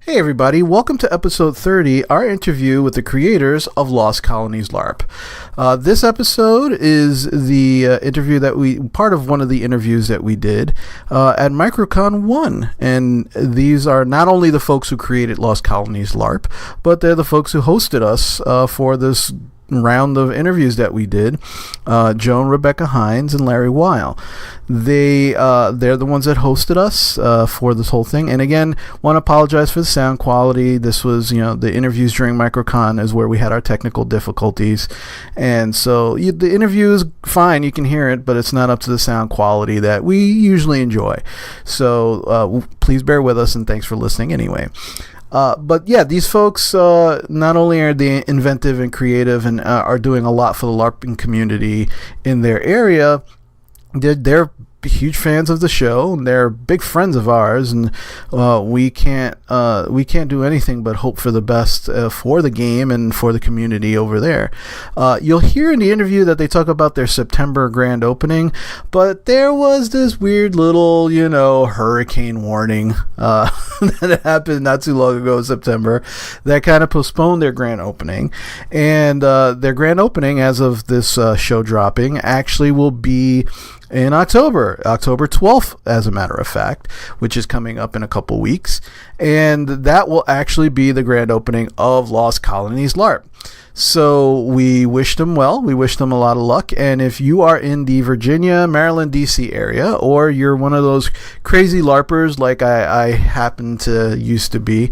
Hey everybody, welcome to episode 30, our interview with the creators of Lost Colonies LARP. This episode is the interview part of one of the interviews that we did at MicroCon 1. And these are not only the folks who created Lost Colonies LARP, but they're the folks who hosted us for this round of interviews that we did. Joan, Rebecca Hines, and Larry Weil. They're the ones that hosted us for this whole thing. And again, want to apologize for the sound quality. This was, the interviews during MicroCon is where we had our technical difficulties. And so the interview is fine. You can hear it, but it's not up to the sound quality that we usually enjoy. So please bear with us, and thanks for listening anyway. But yeah, these folks not only are they inventive and creative and are doing a lot for the LARPing community in their area, they're huge fans of the show, and they're big friends of ours, and we can't do anything but hope for the best for the game and for the community over there. You'll hear in the interview that they talk about their September grand opening, but there was this weird little, hurricane warning that happened not too long ago in September that kind of postponed their grand opening, and their grand opening, as of this show dropping, actually will be in October 12th, as a matter of fact, which is coming up in a couple weeks. And that will actually be the grand opening of Lost Colonies LARP. So we wish them well. We wish them a lot of luck. And if you are in the Virginia, Maryland, D.C. area, or you're one of those crazy LARPers like I happen to used to be,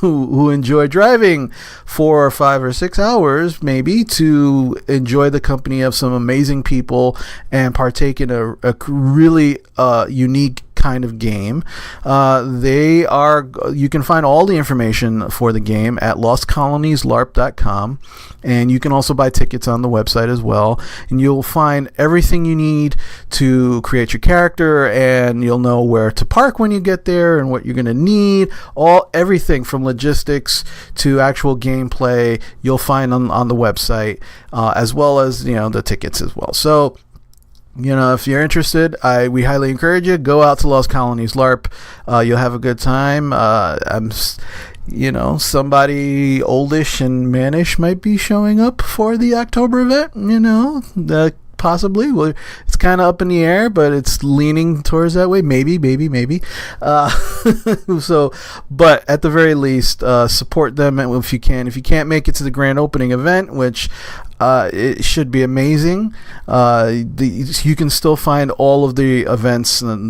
who enjoy driving 4 or 5 or 6 hours maybe to enjoy the company of some amazing people and partake in a really unique kind of game, you can find all the information for the game at lostcolonieslarp.com, and you can also buy tickets on the website as well, and you'll find everything you need to create your character, and you'll know where to park when you get there and what you're going to need. Everything from logistics to actual gameplay you'll find on the website, as well as the tickets as well. So if you're interested, we highly encourage you, go out to Lost Colonies LARP. You'll have a good time. Somebody oldish and mannish might be showing up for the October event, possibly. Well, it's kind of up in the air, but it's leaning towards that way. Maybe. But at the very least, support them if you can. If you can't make it to the grand opening event, which it should be amazing, you can still find all of the events and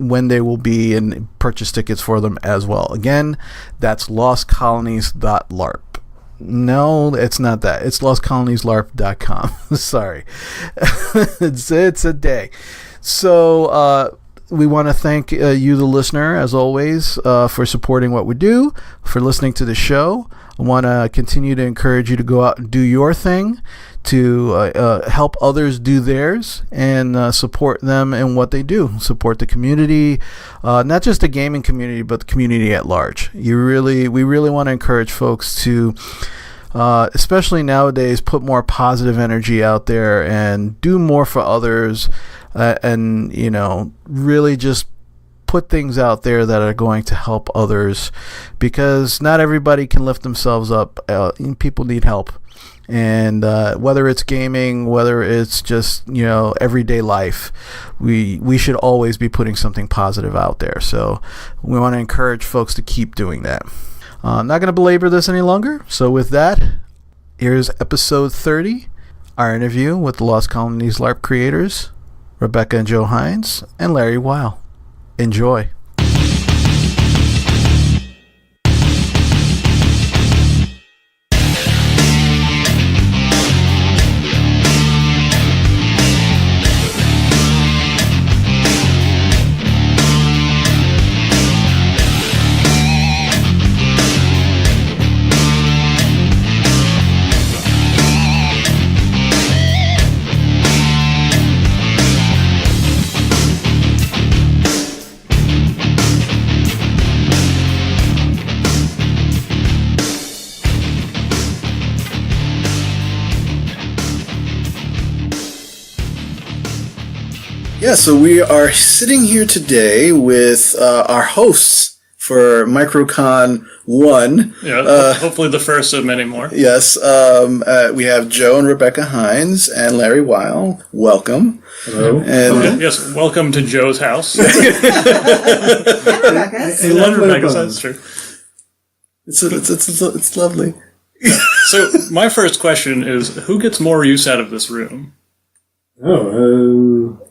when they will be, and purchase tickets for them as well. Again, that's lostcolonies.larp. No, it's not that. It's lostcolonieslarp.com. Sorry. It's a day. So we want to thank you, the listener, as always, for supporting what we do, for listening to the show. I want to continue to encourage you to go out and do your thing, to help others do theirs, and support them in what they do. Support the community, not just the gaming community, but the community at large. We really want to encourage folks to, especially nowadays, put more positive energy out there and do more for others, and really just put things out there that are going to help others, because not everybody can lift themselves up. People need help, and whether it's gaming, whether it's just everyday life, we should always be putting something positive out there. So we want to encourage folks to keep doing that. I'm not going to belabor this any longer. So with that, here's episode 30, our interview with the Lost Colonies LARP creators, Rebecca and Joe Hines, and Larry Weil. Enjoy. Yeah, so we are sitting here today with our hosts for MicroCon 1. Yeah, hopefully the first of many more. Yes. We have Joe and Rebecca Hines and Larry Weil. Welcome. Hello. And yes, welcome to Joe's house. Hey, Rebecca's, that's true. It's lovely. So my first question is, who gets more use out of this room?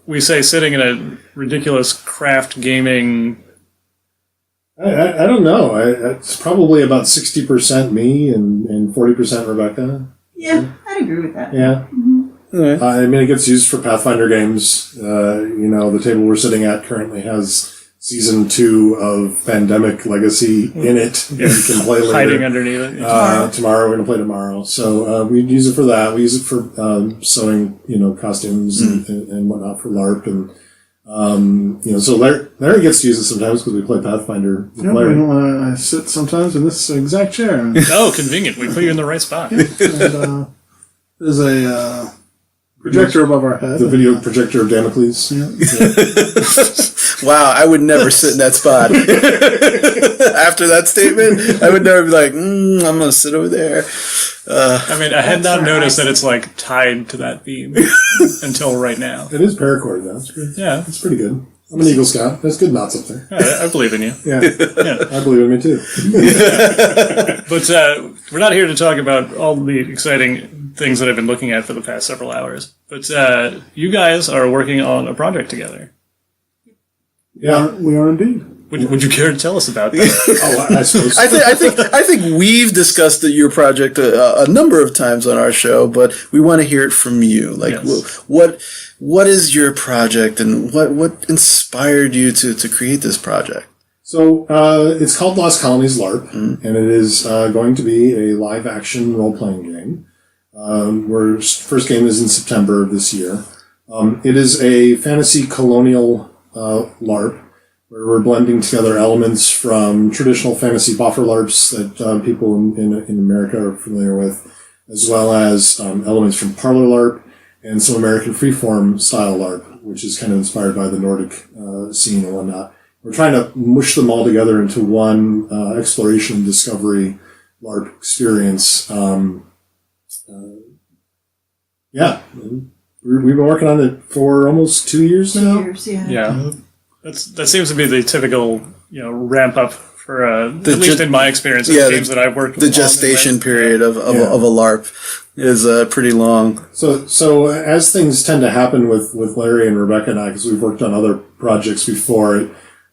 We say sitting in a ridiculous craft gaming... I don't know. It's probably about 60% me and 40% Rebecca. Yeah, I'd agree with that. Yeah. Right. I mean, it gets used for Pathfinder games. The table we're sitting at currently has Season 2 of Pandemic Legacy in it. And you can play later. Hiding underneath it. Tomorrow, we're going to play tomorrow. So we use it for that. We use it for sewing, costumes and whatnot for LARP. And, so Larry gets to use it sometimes because we play Pathfinder with Larry. I sit sometimes in this exact chair. Oh, convenient. We put you in the right spot. And, there's a projector above our head. The video projector of Damocles. Yeah. Wow, I would never sit in that spot. After that statement, I would never be like, I'm going to sit over there. I mean, I had not noticed that it's like tied to that beam until right now. It is paracord, though. It's pretty, Yeah. it's pretty good. I'm an Eagle Scout. There's good knots up there. I believe in you. Yeah. Yeah. I believe in me, too. But we're not here to talk about all the exciting things that I've been looking at for the past several hours. But you guys are working on a project together. Yeah. We are indeed. Would you care to tell us about that? I suppose. I think we've discussed your project a number of times on our show, but we want to hear it from you. Like, Yes. what is your project, and what inspired you to create this project? So it's called Lost Colonies LARP, and it is going to be a live-action role-playing game. Our first game is in September of this year. It is a fantasy colonial LARP, where we're blending together elements from traditional fantasy boffer LARPs that people in America are familiar with, as well as elements from parlor LARP and some American freeform style LARP, which is kind of inspired by the Nordic scene and whatnot. We're trying to mush them all together into one exploration and discovery LARP experience. We've been working on it for almost 2 years now. 2 years, yeah. Yeah. That seems to be the typical, ramp up for, at least in my experience, of games that I've worked with. The gestation period of a LARP is pretty long. So as things tend to happen with Larry and Rebecca and I, because we've worked on other projects before,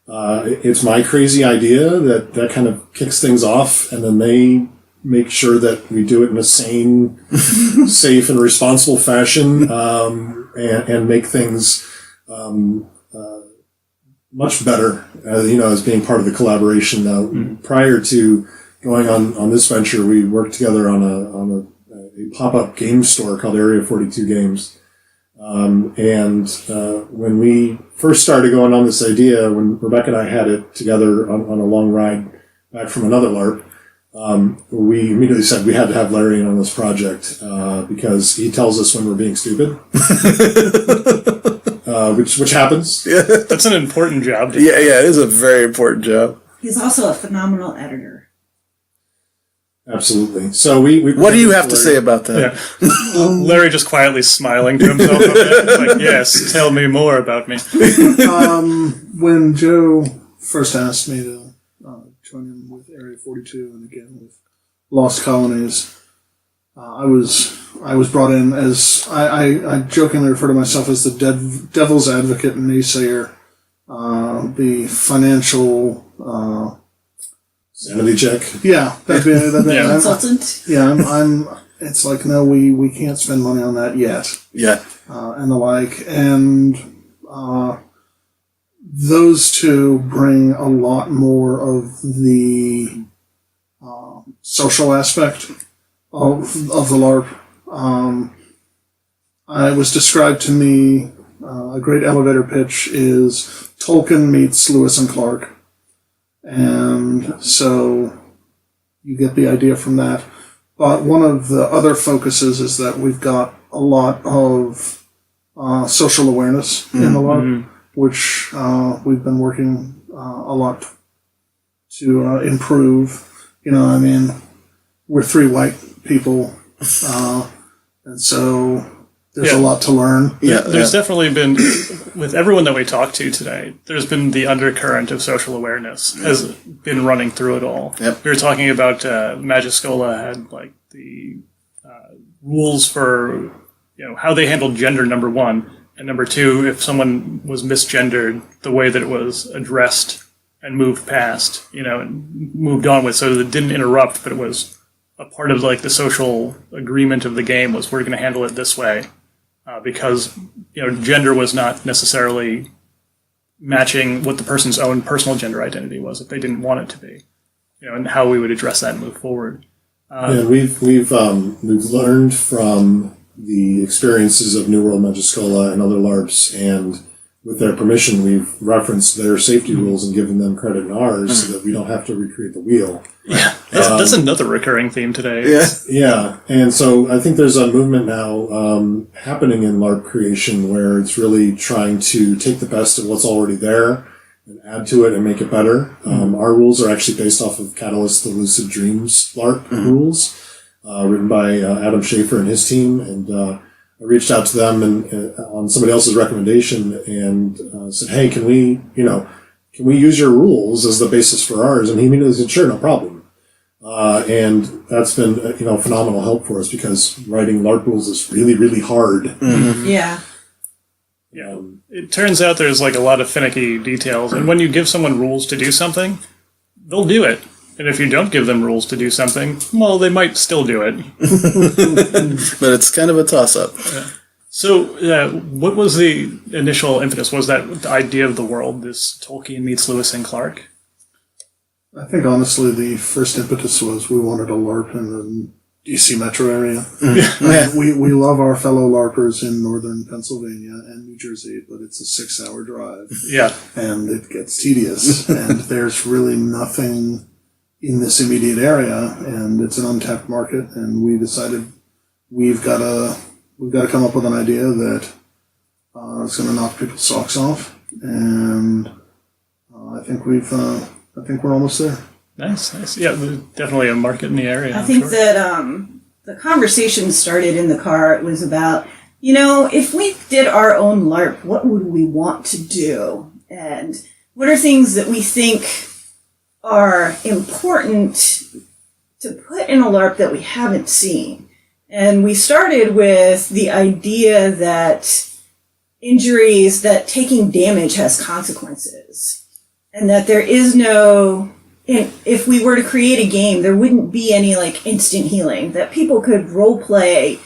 it's my crazy idea that kind of kicks things off, and then they make sure that we do it in a sane, safe, and responsible fashion, and make things much better, as being part of the collaboration. Now, prior to going on this venture, we worked together on a pop-up game store called Area 42 Games. When we first started going on this idea, when Rebecca and I had it together on a long ride back from another LARP, we immediately said we had to have Larry in on this project because he tells us when we're being stupid, which happens. Yeah. That's an important job. Yeah, it is a very important job. He's also a phenomenal editor. Absolutely. So we What do you have to say about that? Yeah. Larry just quietly smiling to himself. It's like, yes, tell me more about me. When Joe first asked me to join him with Area 42 and again with Lost Colonies, I was brought in as I jokingly refer to myself as the devil's advocate and naysayer, the financial sanity check. Yeah, that'd be Consultant. I'm. It's like, no, we can't spend money on that yet. Yeah. And the like, and those two bring a lot more of the social aspect of the LARP. It was described to me, a great elevator pitch is Tolkien meets Lewis and Clark. And so you get the idea from that. But one of the other focuses is that we've got a lot of social awareness in the LARP, which we've been working a lot improve. I mean, we're three white people, and so there's a lot to learn. There's definitely been, with everyone that we talked to today, there's been the undercurrent of social awareness has been running through it all. Yep. We were talking about Magiscola had like the rules for how they handled gender, number one, and number two, if someone was misgendered, the way that it was addressed and moved past, and moved on with, so that it didn't interrupt, but it was a part of like the social agreement of the game was we're going to handle it this way. Because gender was not necessarily matching what the person's own personal gender identity was if they didn't want it to be, and how we would address that and move forward. We've learned from the experiences of New World Magiscola and other LARPs, and with their permission, we've referenced their safety rules and given them credit in ours so that we don't have to recreate the wheel. Yeah, that's another recurring theme today. Yeah, and so I think there's a movement now happening in LARP creation where it's really trying to take the best of what's already there and add to it and make it better. Our rules are actually based off of Catalyst, the Lucid Dreams LARP rules, written by Adam Schaefer and his team, and I reached out to them and on somebody else's recommendation and said, "Hey, can we use your rules as the basis for ours?" And he immediately said, "Sure, no problem." And that's been phenomenal help for us because writing LARP rules is really, really hard. Mm-hmm. Yeah. Yeah. It turns out there's like a lot of finicky details, and when you give someone rules to do something, they'll do it. And if you don't give them rules to do something, well, they might still do it. But it's kind of a toss-up. Yeah. So, what was the initial impetus? Was that the idea of the world, this Tolkien meets Lewis and Clark? I think, honestly, the first impetus was we wanted a LARP in the DC metro area. We love our fellow LARPers in northern Pennsylvania and New Jersey, but it's a 6-hour drive. Yeah. And it gets tedious, and there's really nothing in this immediate area, and it's an untapped market, and we decided we've got to come up with an idea that is going to knock people's socks off, and I think we're almost there. Nice. Yeah, there's definitely a market in the area. I think that the conversation started in the car. It was about, if we did our own LARP, what would we want to do? And what are things that we think are important to put in a LARP that we haven't seen? And we started with the idea that injuries, that taking damage has consequences. And that there is no, if we were to create a game, there wouldn't be any like instant healing, that people could role play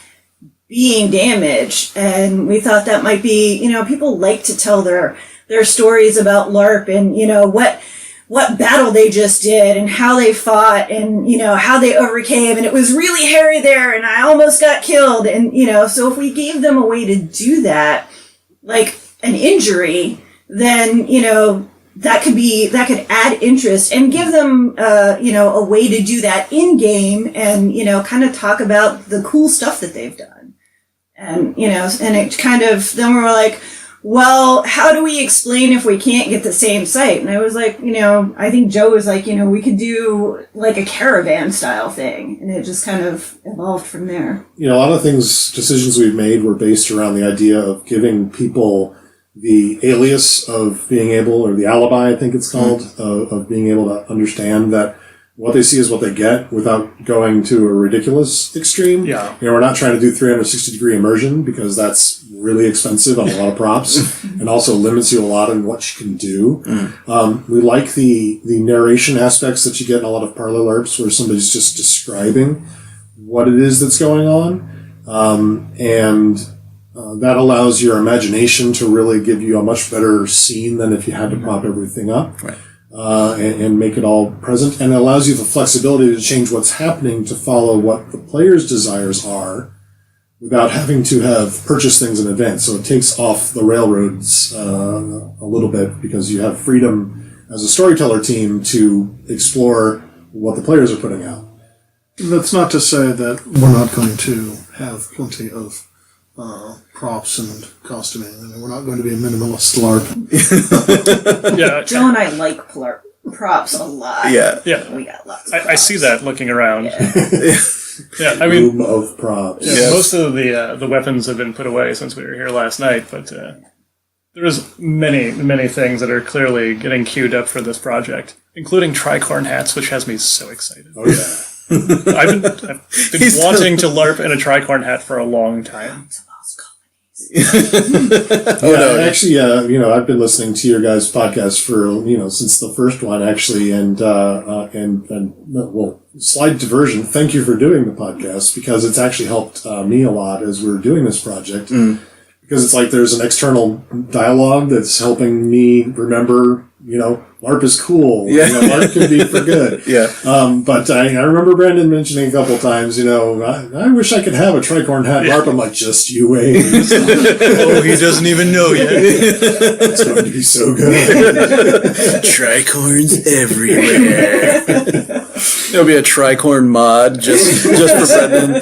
being damaged. And we thought that might be, people like to tell their stories about LARP and, what battle they just did and how they fought and, how they overcame. And it was really hairy there and I almost got killed. And, so if we gave them a way to do that, like an injury, then, that could add interest and give them, a way to do that in game and, kind of talk about the cool stuff that they've done. And, and it kind of, then we were like, well, how do we explain if we can't get the same site? And I was like, I think Joe was like, we could do like a caravan style thing. And it just kind of evolved from there. A lot of decisions we've made were based around the idea of giving people the alias of being able, or the alibi, I think it's called, of being able to understand that what they see is what they get without going to a ridiculous extreme. Yeah. We're not trying to do 360-degree immersion because that's really expensive on a lot of props and also limits you a lot in what you can do. We like the narration aspects that you get in a lot of parlor LARPs where somebody's just describing what it is that's going on. That allows your imagination to really give you a much better scene than if you had to prop everything up. Right. And make it all present. And it allows you the flexibility to change what's happening to follow what the player's desires are without having to have purchased things in advance. So it takes off the railroads a little bit because you have freedom as a storyteller team to explore what the players are putting out. That's not to say that we're not going to have plenty of props and costuming. I mean, we're not going to be a minimalist LARP. Yeah. Joe and I like LARP. props a lot. Yeah. Yeah. We got lots of props. I see that looking around. Yeah. Yeah, I mean, Room of props. yeah, most of the weapons have been put away since we were here last night, but there's many things that are clearly getting queued up for this project, including tricorn hats, which has me so excited. Oh yeah. I've been wanting to LARP in a tricorn hat for a long time. Actually, I've been listening to your guys' podcast for since the first one actually, and slight diversion. Thank you for doing the podcast because it's actually helped me a lot as we're doing this project. Because it's like there's an external dialogue that's helping me remember, LARP is cool. Yeah. LARP can be for good. Yeah. But I remember Brandon mentioning a couple times, I wish I could have a tricorn hat LARP. I'm like, just you wait. Oh, he doesn't even know yet. It's going to be so good. Tricorns everywhere. There'll be a tricorn mod just for Brendan.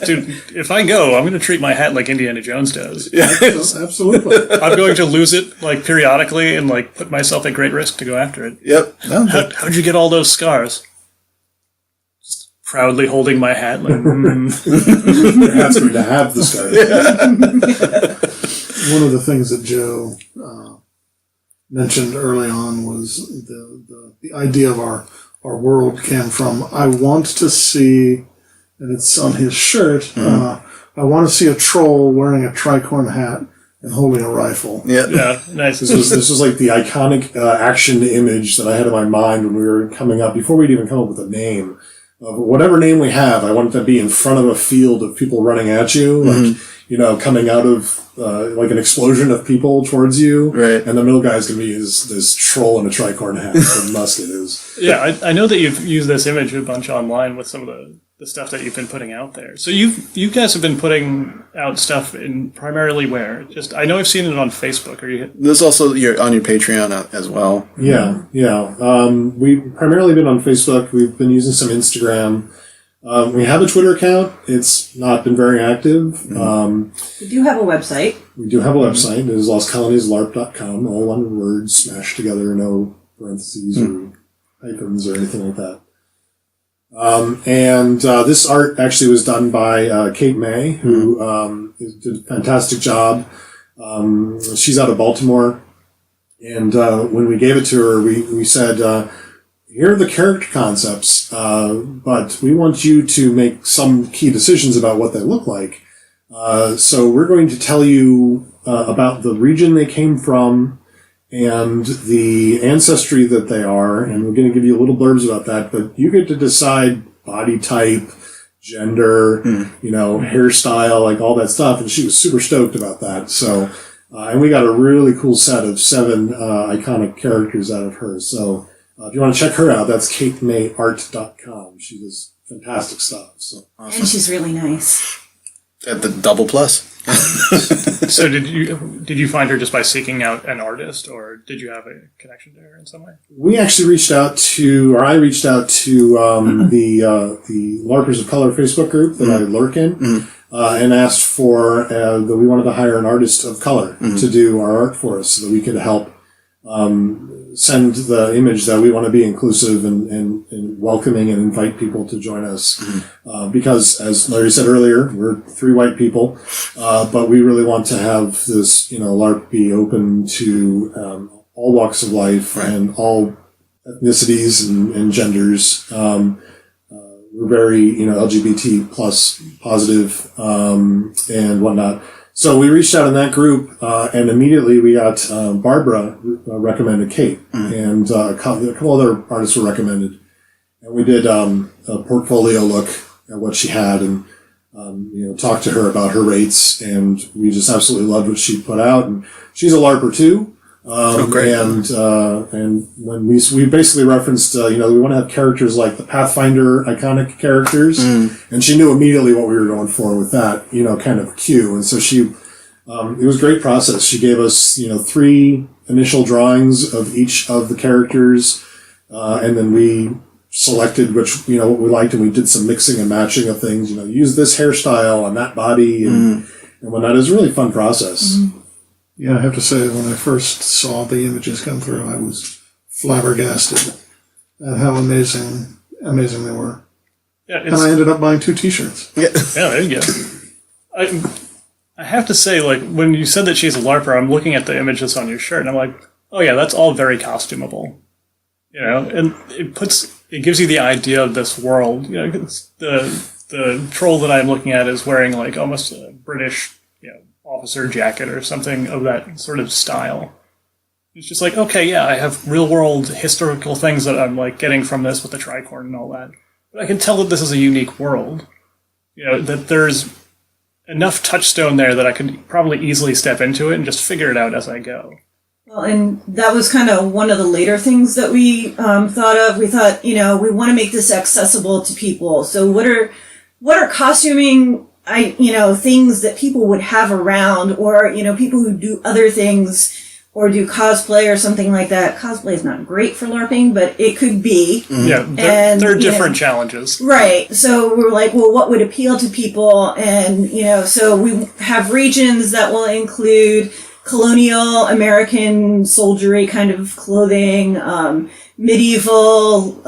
Dude, if I go, I'm going to treat my hat like Indiana Jones does. Absolutely. I'm going to lose it periodically and put myself at great risk to go after it. Yep. How'd you get all those scars? Just proudly holding my hat Your hat's going to have the scars. One of the things that Joe mentioned early on was the idea of our world came from, I want to see, and it's on his shirt, I want to see a troll wearing a tricorn hat and holding a rifle. Yeah. Yeah, nice. This was like the iconic action image that I had in my mind when we were coming up, before we'd even come up with a name. Whatever name we have, I want it to be in front of a field of people running at you, coming out of like an explosion of people towards you. Right. And the middle guy's going to be this troll in a tricorn hat with a musket. Yeah, I know that you've used this image a bunch online with some of the stuff that you've been putting out there. So you guys have been putting out stuff in primarily where? I know I've seen it on Facebook. There's also on your Patreon as well. Yeah. We've primarily been on Facebook. We've been using some Instagram. We have a Twitter account. It's not been very active. We do have a website. We do have a website. It is lostcolonieslarp.com, all one word, smashed together, no parentheses or hyphens or anything like that. This art actually was done by Kate May, who did a fantastic job. She's out of Baltimore. And when we gave it to her, we said, here are the character concepts, but we want you to make some key decisions about what they look like. So we're going to tell you about the region they came from and the ancestry that they are, and we're going to give you little blurbs about that, but you get to decide body type, gender, hairstyle, like all that stuff, and she was super stoked about that. So, and we got a really cool set of 7 iconic characters out of her. So, if you want to check her out, that's katemayart.com. She does fantastic stuff. So. Awesome. And she's really nice. At the double plus. So did you find her just by seeking out an artist, or did you have a connection to her in some way? We actually I reached out to the LARPers of Color Facebook group that I lurk in, and asked for that we wanted to hire an artist of color to do our art for us, so that we could help send the image that we want to be inclusive and welcoming and invite people to join us. Because, as Larry said earlier, we're 3 white people, but we really want to have this, LARP be open to all walks of life and all ethnicities and genders. We're very, LGBT plus positive and whatnot. So we reached out in that group, and immediately we got Barbara recommended Kate, and a couple other artists were recommended. And we did a portfolio look at what she had, and talked to her about her rates, and we just absolutely loved what she put out. And she's a LARPer too. Great. And when we basically referenced, we want to have characters like the Pathfinder iconic characters, and she knew immediately what we were going for with that, kind of cue. And so she, it was a great process. She gave us, 3 initial drawings of each of the characters, and then we selected what we liked, and we did some mixing and matching of things, use this hairstyle on that body and whatnot. It was a really fun process. Yeah, I have to say, when I first saw the images come through, I was flabbergasted. at how amazing they were. Yeah, And I ended up buying 2 T-shirts. yeah, there you go. I have to say, like, when you said that she's a LARPer, I'm looking at the images on your shirt, and I'm like, oh yeah, that's all very costumable. You know, and it gives you the idea of this world. You know, 'cause the troll that I'm looking at is wearing like almost a British, officer jacket or something of that sort of style. It's just like, okay, yeah, I have real world historical things that I'm like getting from this with the tricorn and all that. But I can tell that this is a unique world. You know, that there's enough touchstone there that I could probably easily step into it and just figure it out as I go. Well, and that was kind of one of the later things that we thought of. We thought, we want to make this accessible to people. So what are costuming, things that people would have around, or, people who do other things or do cosplay or something like that. Cosplay is not great for LARPing, but it could be. Mm-hmm. Yeah, there are different challenges. Right. So we were like, well, what would appeal to people? And, so we have regions that will include colonial American soldiery kind of clothing, medieval,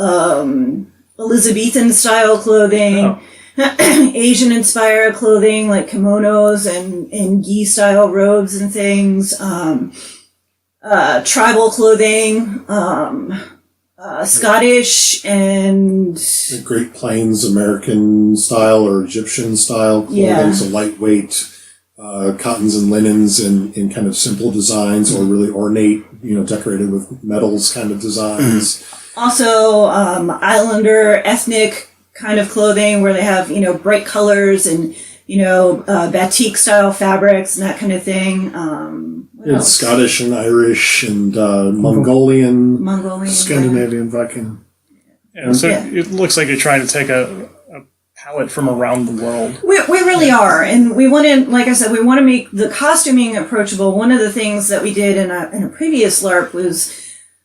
Elizabethan style clothing, Asian inspired clothing like kimonos and gi style robes and things, tribal clothing, Scottish and the Great Plains American style or Egyptian style clothing, so lightweight cottons and linens in kind of simple designs, or really ornate, decorated with metals kind of designs. Also, Islander ethnic kind of clothing where they have, bright colors and, batik style fabrics and that kind of thing. It's Scottish and Irish and Mongolian, Scandinavian, Viking. Yeah, so it looks like you're trying to take a palette from around the world. We really are. And we want to, like I said, we want to make the costuming approachable. One of the things that we did in a previous LARP was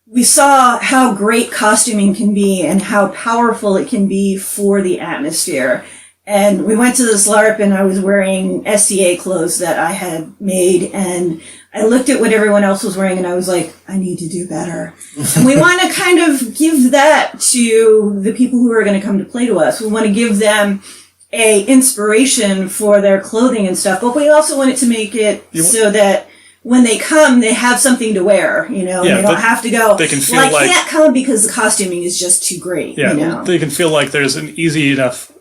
we saw how great costuming can be and how powerful it can be for the atmosphere. And we went to this LARP and I was wearing SCA clothes that I had made, and I looked at what everyone else was wearing and I was like, I need to do better. And we want to kind of give that to the people who are going to come to play to us. We want to give them a inspiration for their clothing and stuff, but we also want it to make it so that when they come, they have something to wear, and they don't have to go, they can feel I can't come because the costuming is just too great. Yeah, they can feel like there's an easy enough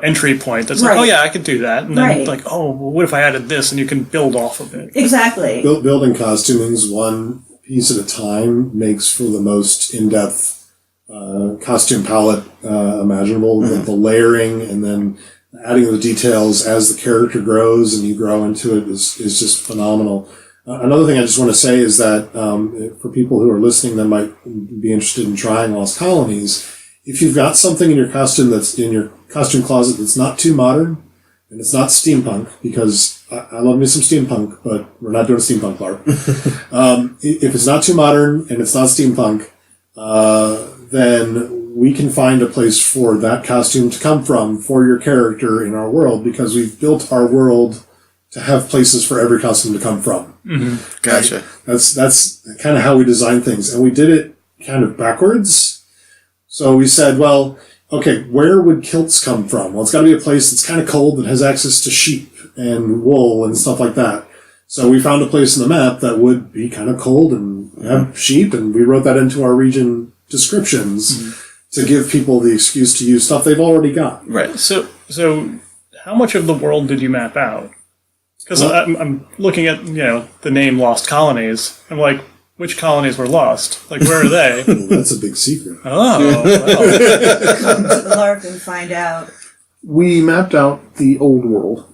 entry point that's like, oh yeah, I could do that. And then like, oh, well, what if I added this? And you can build off of it. Exactly. Building costumings one piece at a time makes for the most in-depth costume palette imaginable. Mm-hmm. The layering and then adding the details as the character grows and you grow into it is just phenomenal. Another thing I just want to say is that for people who are listening that might be interested in trying Lost Colonies, if you've got something in your costume that's in your costume closet that's not too modern and it's not steampunk, because I love me some steampunk, but we're not doing a steampunk LARP. If it's not too modern and it's not steampunk, then we can find a place for that costume to come from for your character in our world, because we've built our world to have places for every costume to come from. Mm-hmm. Gotcha. That's kind of how we design things. And we did it kind of backwards. So we said, well, okay, where would kilts come from? Well, it's got to be a place that's kind of cold, that has access to sheep and wool and stuff like that. So we found a place in the map that would be kind of cold and have sheep, and we wrote that into our region descriptions to give people the excuse to use stuff they've already got. Right. So how much of the world did you map out? Because I'm looking at, the name Lost Colonies. I'm like, which colonies were lost? Like, where are they? Well, that's a big secret. Oh, well. Come to the LARP and find out. We mapped out the old world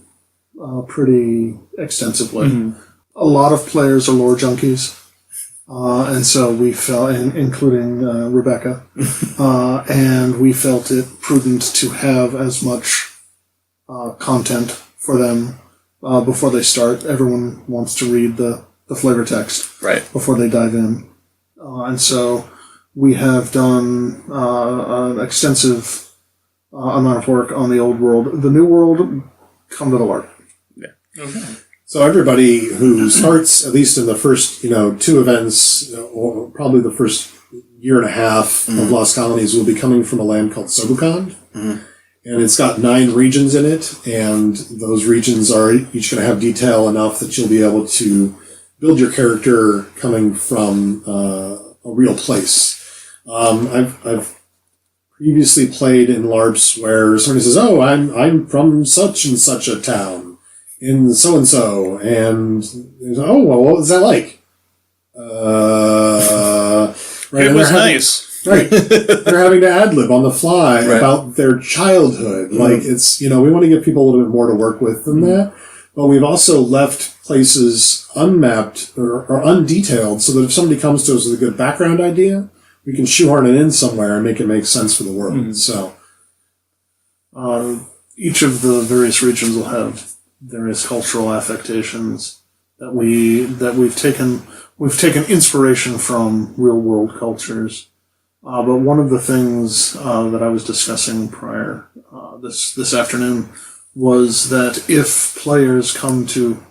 pretty extensively. Mm-hmm. A lot of players are lore junkies. And so we felt, including Rebecca, and we felt it prudent to have as much content for them before they start. Everyone wants to read the flavor text before they dive in. And so we have done an extensive amount of work on the old world. The new world, come to the LARP. Yeah. Okay. So everybody who starts, at least in the first, 2 events, or probably the first year and a half of Lost Colonies will be coming from a land called Sobukan. And it's got 9 regions in it, and those regions are each going to have detail enough that you'll be able to build your character coming from a real place. I've previously played in LARPs where somebody says, "Oh, I'm from such and such a town in so and so," and "Oh, well, what was that like?" Right, It was nice. Right. They're having to ad-lib on the fly about their childhood. Like, it's, we want to give people a little bit more to work with than that. But we've also left places unmapped or undetailed so that if somebody comes to us with a good background idea, we can shoehorn it in somewhere and make it make sense for the world. So, each of the various regions will have various cultural affectations that we've taken inspiration from real world cultures. But one of the things that I was discussing prior this afternoon was that if players come to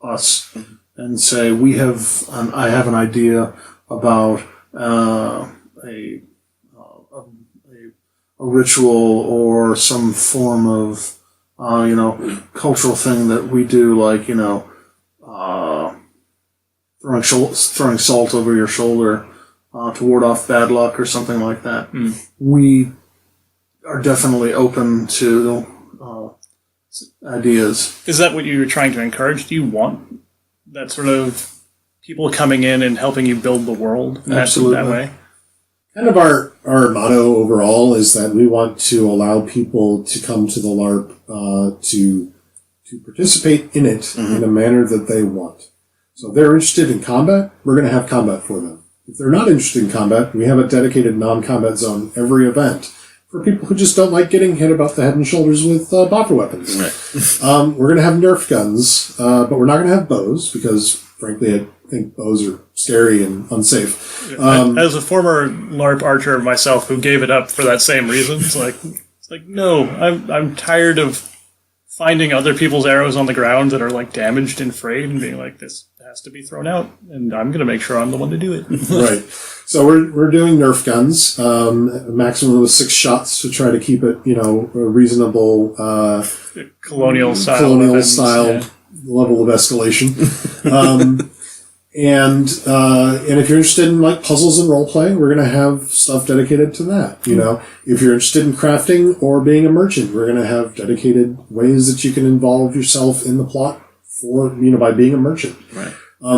us and say, I have an idea about a ritual or some form of cultural thing that we do, like throwing salt over your shoulder to ward off bad luck or something like that. We are definitely open to ideas. Is that what you were trying to encourage? Do you want that sort of people coming in and helping you build the world Absolutely. that way? kind of our motto overall is that we want to allow people to come to the LARP to participate in it in a manner that they want. So if they're interested in combat, we're going to have combat for them. If they're not interested in combat, we have a dedicated non-combat zone every event for people who just don't like getting hit about the head and shoulders with boffer weapons. Right. We're going to have Nerf guns, but we're not going to have bows because, frankly, I think bows are scary and unsafe. As a former LARP archer myself who gave it up for that same reason, it's like no, I'm tired of finding other people's arrows on the ground that are like damaged and frayed and being like, this has to be thrown out, and I'm going to make sure I'm the one to do it. Right. So we're doing Nerf guns, a maximum of 6 shots to try to keep it, a reasonable Colonial style level of escalation. And if you're interested in like puzzles and role play, we're going to have stuff dedicated to that. If you're interested in crafting or being a merchant, we're going to have dedicated ways that you can involve yourself in the plot for, by being a merchant. Right.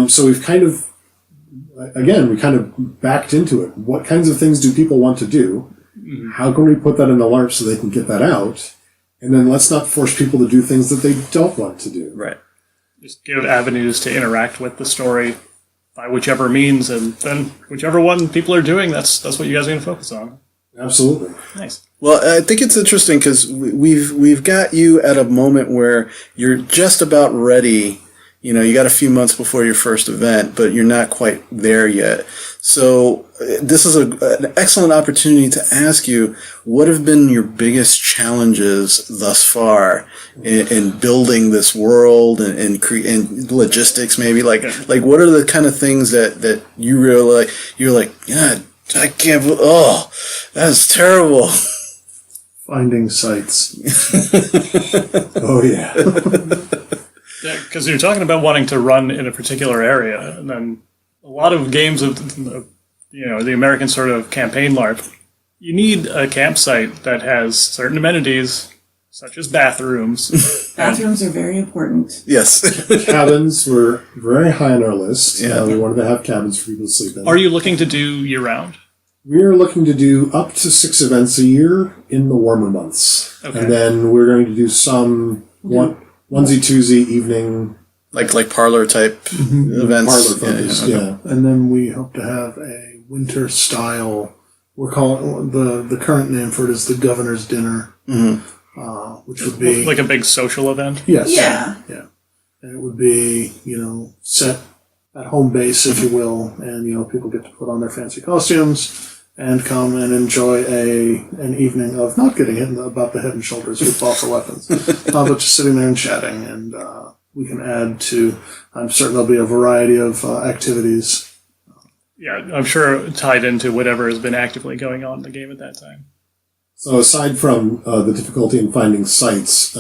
So we've kind of backed into it. What kinds of things do people want to do? Mm-hmm. How can we put that in the LARP so they can get that out? And then let's not force people to do things that they don't want to do. Right. Just give avenues to interact with the story by whichever means, and then whichever one people are doing, that's what you guys are going to focus on. Absolutely. Nice. Well, I think it's interesting because we've got you at a moment where you're just about ready. You got a few months before your first event, but you're not quite there yet. So this is an excellent opportunity to ask you, what have been your biggest challenges thus far in building this world and logistics, maybe? Like what are the kind of things that you really you're like, God, I can't, that is terrible. Finding sites. Oh, yeah. Yeah, because you're talking about wanting to run in a particular area, and then a lot of games of the American sort of campaign LARP, you need a campsite that has certain amenities, such as bathrooms. Bathrooms are very important. Yes. Cabins were very high on our list. Yeah. We wanted to have cabins for people to sleep in. Are you looking to do year-round? We're looking to do up to 6 events a year in the warmer months. Okay. And then we're going to do some onesie-twosie evening like parlor type events. parlor focus. Yeah. And then we hope to have a winter style. We're calling the current name for it is the Governor's Dinner, which would be Like a big social event? yes, Yeah. and it would be set at home base, if you will, and people get to put on their fancy costumes and come and enjoy an evening of not getting hit about the head and shoulders with boffer weapons, but just sitting there and chatting. And we can add to, I'm certain there'll be a variety of activities. I'm sure tied into whatever has been actively going on in the game at that time. So aside from the difficulty in finding sites,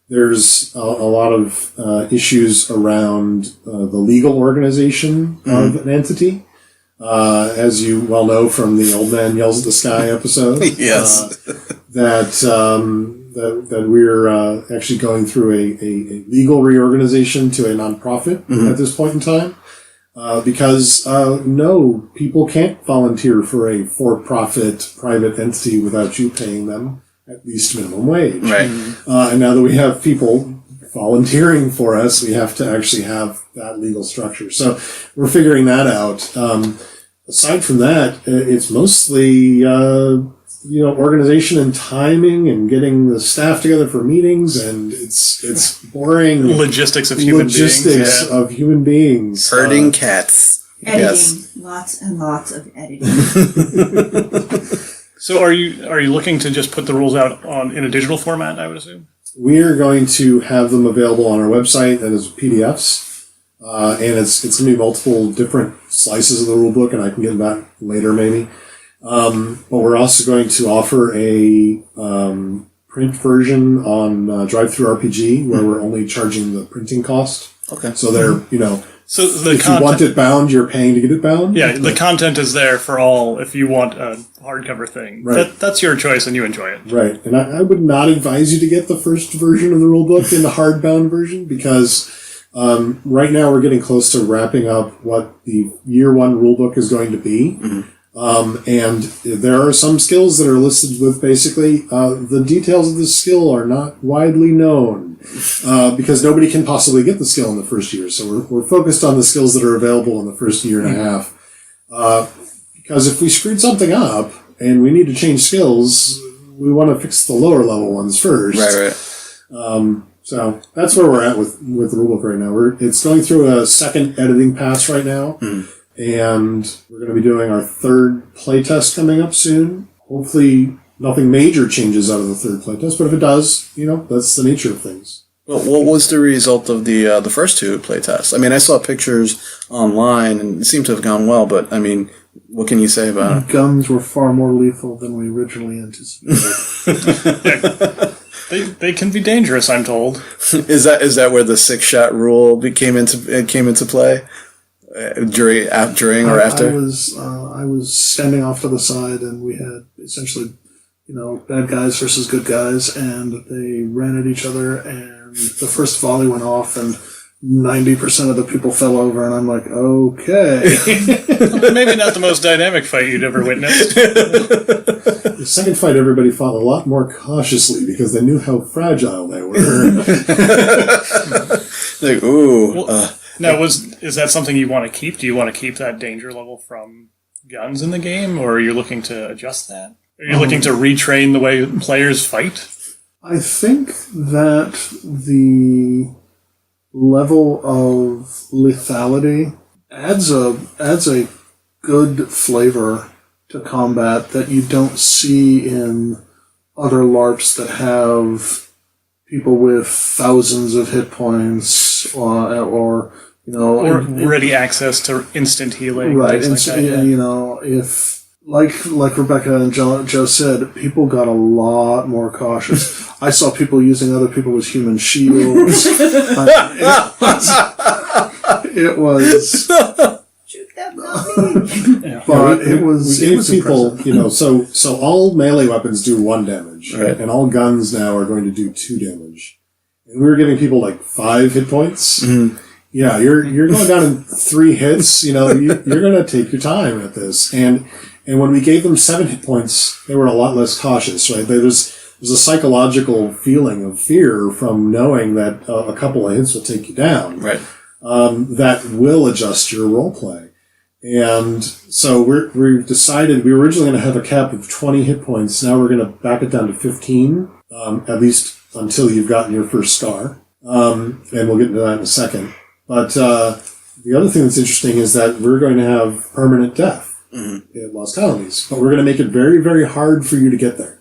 there's a lot of issues around the legal organization of an entity. As you well know from the Old Man Yells at the Sky episode, Yes. that we're actually going through a legal reorganization to a nonprofit at this point in time. Because no, people can't volunteer for a for-profit private entity without you paying them at least minimum wage. Right. And now that we have people volunteering for us, we have to actually have that legal structure. So we're figuring that out. Aside from that, it's mostly organization and timing and getting the staff together for meetings, and it's boring Logistics of human beings. Of human beings. Herding cats. Editing. Yes. Lots and lots of editing. So are you looking to just put the rules out in a digital format, I would assume? We're going to have them available on our website and as PDFs. And it's going to be multiple different slices of the rule book, and I can get to that later maybe. But we're also going to offer a print version on Drive-Thru RPG where we're only charging the printing cost. Okay. So they're, So if you want it bound, you're paying to get it bound. Yeah, the content is there for all if you want a hardcover thing. Right. That's your choice and you enjoy it. Right. And I would not advise you to get the first version of the rulebook in the hardbound version because right now we're getting close to wrapping up what the year one rulebook is going to be. Mm-hmm. And there are some skills that are listed with basically the details of the skill are not widely known because nobody can possibly get the skill in the first year. So we're focused on the skills that are available in the first year and a half. Because if we screwed something up and we need to change skills, we want to fix the lower level ones first. Right. So that's where we're at with the rulebook right now. It's going through a second editing pass right now. Mm. And we're going to be doing our third playtest coming up soon. Hopefully nothing major changes out of the third playtest, but if it does, that's the nature of things. Well, what was the result of the first two playtests? I mean, I saw pictures online and it seemed to have gone well, but I mean, what can you say about it? Guns were far more lethal than we originally anticipated. They can be dangerous, I'm told. Is that where the 6-shot rule came into play? During or after? I was standing off to the side, and we had essentially, bad guys versus good guys, and they ran at each other, and the first volley went off, and 90% of the people fell over, and I'm like, okay. Maybe not the most dynamic fight you'd ever witnessed. The second fight, everybody fought a lot more cautiously because they knew how fragile they were. Like, ooh. Now, is that something you want to keep? Do you want to keep that danger level from guns in the game, or are you looking to adjust that? Are you looking to retrain the way players fight? I think that the level of lethality adds a good flavor to combat that you don't see in other LARPs that have people with thousands of hit points or ready access to instant healing. Right. If like Rebecca and Joe said, people got a lot more cautious. I saw people using other people as human shields. It was Shoot them, not me. but it was we it gave was people, impressive. so all melee weapons do 1 damage, Right. and all guns now are going to do 2 damage. And we were giving people like 5 hit points. Mm-hmm. Yeah, you're going down in 3 hits. You're going to take your time at this. And when we gave them 7 hit points, they were a lot less cautious, right? There's a psychological feeling of fear from knowing that a couple of hits will take you down. Right. That will adjust your role play. And so we've decided we were originally going to have a cap of 20 hit points. Now we're going to back it down to 15, at least until you've gotten your first star. And we'll get into that in a second. But the other thing that's interesting is that we're going to have permanent death at Lost Colonies. But we're going to make it very, very hard for you to get there.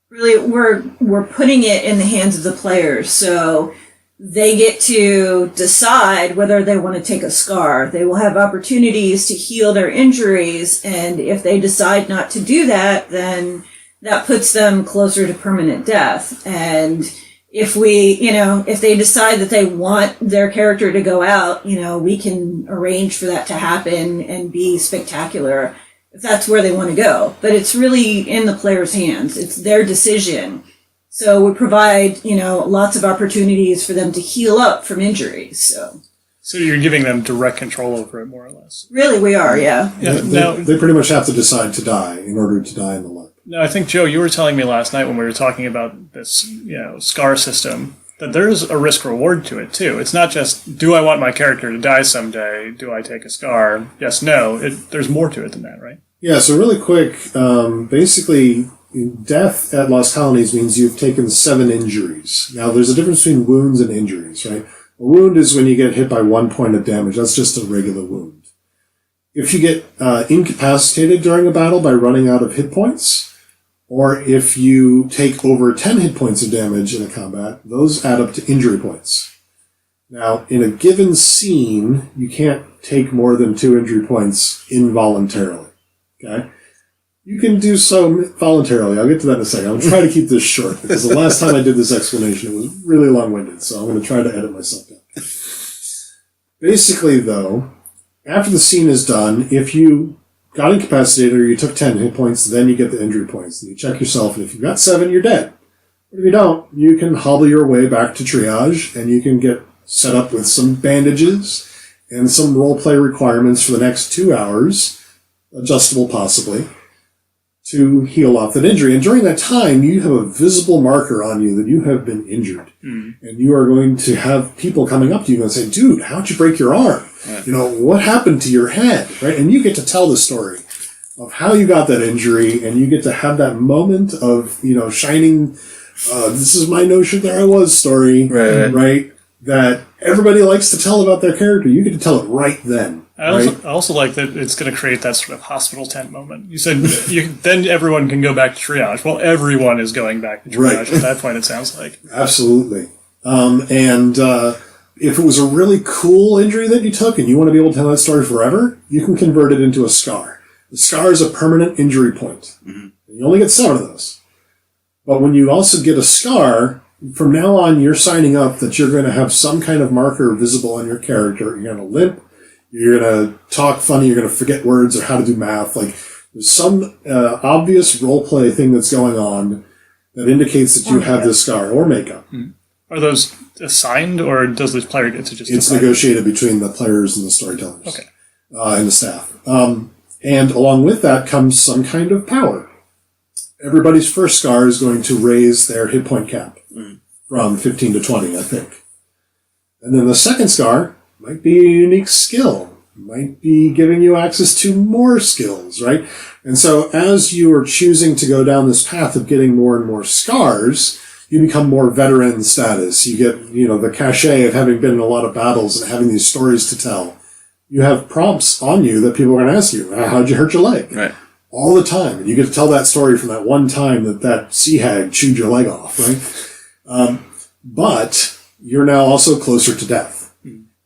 Really, we're putting it in the hands of the players. So they get to decide whether they want to take a scar. They will have opportunities to heal their injuries, and if they decide not to do that, then that puts them closer to permanent death. And if if they decide that they want their character to go out, we can arrange for that to happen and be spectacular if that's where they want to go. But it's really in the player's hands. It's their decision. So we provide, lots of opportunities for them to heal up from injuries. So you're giving them direct control over it, more or less. Really, we are, yeah. They pretty much have to decide to die in order to die in the LARP. No, I think, Joe, you were telling me last night when we were talking about this, scar system, that there's a risk-reward to it, too. It's not just, do I want my character to die someday? Do I take a scar? Yes, no. There's more to it than that, right? Yeah, so really quick, basically, death at Lost Colonies means you've taken 7 injuries. Now, there's a difference between wounds and injuries, right? A wound is when you get hit by 1 point of damage. That's just a regular wound. If you get incapacitated during a battle by running out of hit points, or if you take over 10 hit points of damage in a combat, those add up to injury points. Now, in a given scene, you can't take more than 2 injury points involuntarily. Okay? You can do so voluntarily. I'll get to that in a second. I'll try to keep this short, because the last time I did this explanation, it was really long-winded, so I'm going to try to edit myself down. Basically, though, after the scene is done, if you got incapacitated or you took 10 hit points, then you get the injury points. And you check yourself, and if you've got 7, you're dead. But if you don't, you can hobble your way back to triage, and you can get set up with some bandages and some roleplay requirements for the next 2 hours, adjustable possibly, to heal off that injury. And during that time, you have a visible marker on you that you have been injured. And you are going to have people coming up to you and say, dude, how'd you break your arm? Right. What happened to your head? Right? And you get to tell the story of how you got that injury, and you get to have that moment of, shining, this is my no shit there I was story, right? That everybody likes to tell about their character. You get to tell it right then. I also like that it's going to create that sort of hospital tent moment. You said then everyone can go back to triage. Well, everyone is going back to triage at that point, it sounds like. Absolutely. If it was a really cool injury that you took and you want to be able to tell that story forever, you can convert it into a scar. The scar is a permanent injury point. Mm-hmm. You only get 7 of those. But when you also get a scar, from now on you're signing up that you're going to have some kind of marker visible on your character. You're going to limp. You're going to talk funny, you're going to forget words or how to do math. Like, there's some obvious roleplay thing that's going on that indicates that you have this scar, or makeup. Are those assigned, or does the player get to just... It's negotiated between the players and the storytellers. Okay. And the staff. And along with that comes some kind of power. Everybody's first scar is going to raise their hit point cap from 15 to 20, I think. And then the second scar might be a unique skill, might be giving you access to more skills, right? And so as you are choosing to go down this path of getting more and more scars, you become more veteran status. You get, the cachet of having been in a lot of battles and having these stories to tell. You have prompts on you that people are going to ask you, how'd you hurt your leg? Right. All the time. And you get to tell that story from that one time that sea hag chewed your leg off, right? But you're now also closer to death.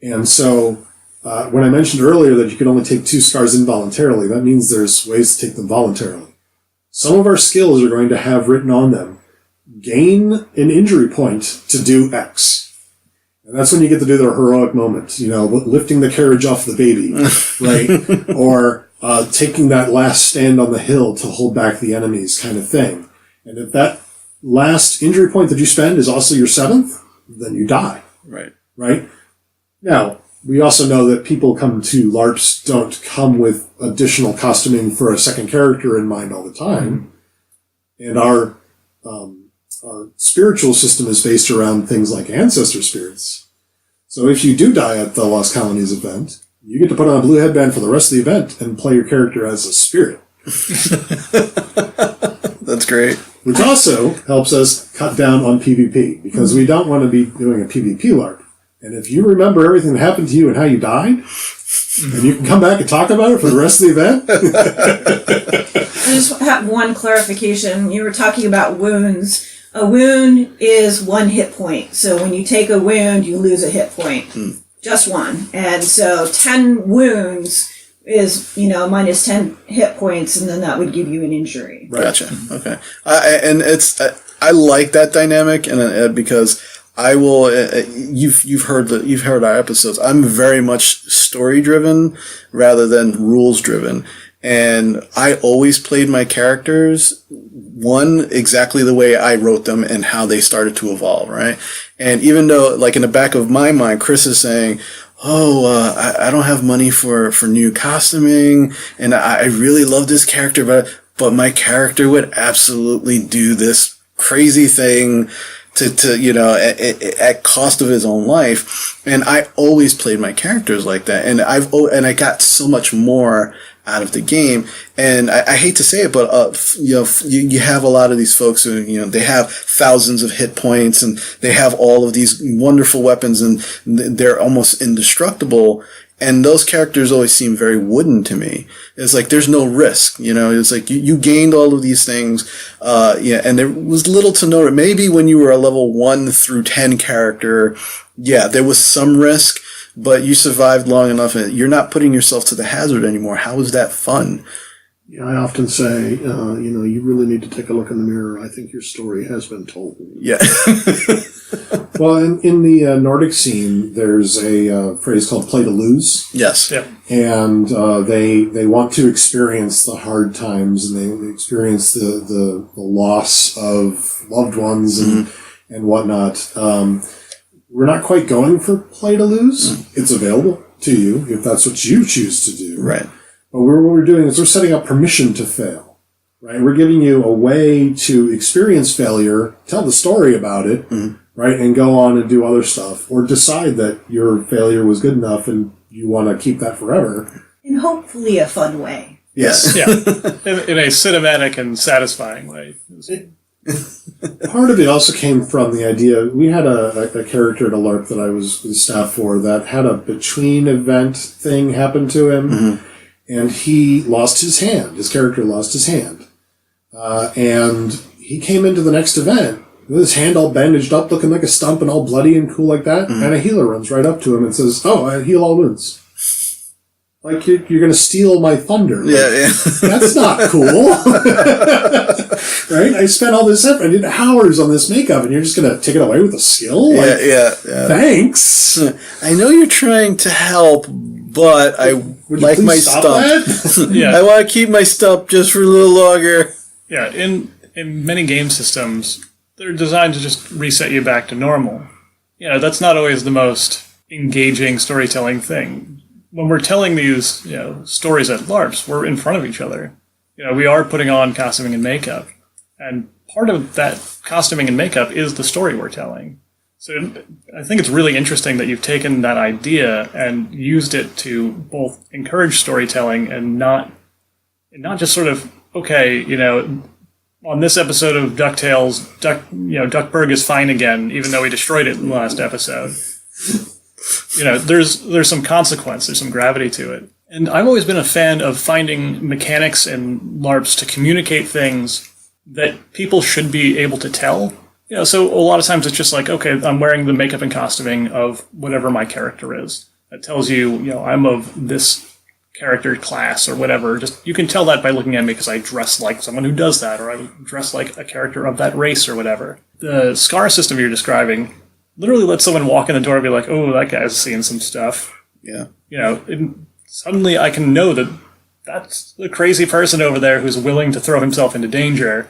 And so, when I mentioned earlier that you can only take 2 scars involuntarily, that means there's ways to take them voluntarily. Some of our skills are going to have written on them, gain an injury point to do X. And that's when you get to do the heroic moment, lifting the carriage off the baby, right? Or taking that last stand on the hill to hold back the enemies kind of thing. And if that last injury point that you spend is also your 7th, then you die. Right? Now, we also know that people come to LARPs don't come with additional costuming for a second character in mind all the time. And our spiritual system is based around things like ancestor spirits. So if you do die at the Lost Colonies event, you get to put on a blue headband for the rest of the event and play your character as a spirit. That's great. Which also helps us cut down on PvP, because we don't want to be doing a PvP LARP. And if you remember everything that happened to you and how you died, and you can come back and talk about it for the rest of the event. I just have one clarification. You were talking about wounds. A wound is 1 hit point. So when you take a wound, you lose a hit point. Just 1. And so 10 wounds is, minus 10 hit points, and then that would give you an injury. Gotcha. Okay. And I like that dynamic, and because I will. You've heard our episodes. I'm very much story driven rather than rules driven, and I always played my characters exactly the way I wrote them and how they started to evolve. Right, and even though, like, in the back of my mind, Chris is saying, I don't have money for new costuming, and I really love this character, but my character would absolutely do this crazy thing at cost of his own life. And I always played my characters like that. And I got so much more out of the game. And I hate to say it, but, you have a lot of these folks who, they have thousands of hit points and they have all of these wonderful weapons and they're almost indestructible. And those characters always seem very wooden to me. It's like there's no risk, It's like you gained all of these things, and there was little to no. Maybe when you were a level 1 through 10 character, there was some risk, but you survived long enough. And you're not putting yourself to the hazard anymore. How is that fun? Yeah, I often say, you really need to take a look in the mirror. I think your story has been told. Yeah. Well, in the Nordic scene, there's a phrase called "play to lose." Yes. Yeah. And they want to experience the hard times, and they experience the loss of loved ones and whatnot. We're not quite going for play to lose. It's available to you if that's what you choose to do. Right. But what we're doing is we're setting up permission to fail. Right? We're giving you a way to experience failure, tell the story about it, right, and go on and do other stuff, or decide that your failure was good enough and you want to keep that forever. In hopefully a fun way. Yes. Yeah. In a cinematic and satisfying way. Part of it also came from the idea, we had a character at a LARP that I was the staff for that had a between event thing happen to him, and he lost his hand. His character lost his hand. And he came into the next event with his hand all bandaged up, looking like a stump and all bloody and cool like that. And a healer runs right up to him and says, I heal all wounds. Like, you're going to steal my thunder. Yeah. That's not cool. Right? I spent all this effort. I did hours on this makeup, and you're just going to take it away with a skill? Like, Yeah. Thanks. I know you're trying to help, but I like my stump. Yeah. I want to keep my stump just for a little longer. Yeah, in many game systems, they're designed to just reset you back to normal. That's not always the most engaging storytelling thing. When we're telling these, stories at LARPs, we're in front of each other. We are putting on costuming and makeup. And part of that costuming and makeup is the story we're telling. So I think it's really interesting that you've taken that idea and used it to both encourage storytelling and not just sort of, on this episode of DuckTales, Duckburg is fine again, even though we destroyed it in the last episode. There's some consequence, there's some gravity to it. And I've always been a fan of finding mechanics in LARPs to communicate things that people should be able to tell. So a lot of times it's just like, okay, I'm wearing the makeup and costuming of whatever my character is. That tells you, I'm of this character class or whatever. Just you can tell that by looking at me because I dress like someone who does that, or I dress like a character of that race or whatever. The SCAR system you're describing literally lets someone walk in the door and be like, oh, that guy's seeing some stuff. Yeah. Suddenly I can know that that's the crazy person over there who's willing to throw himself into danger.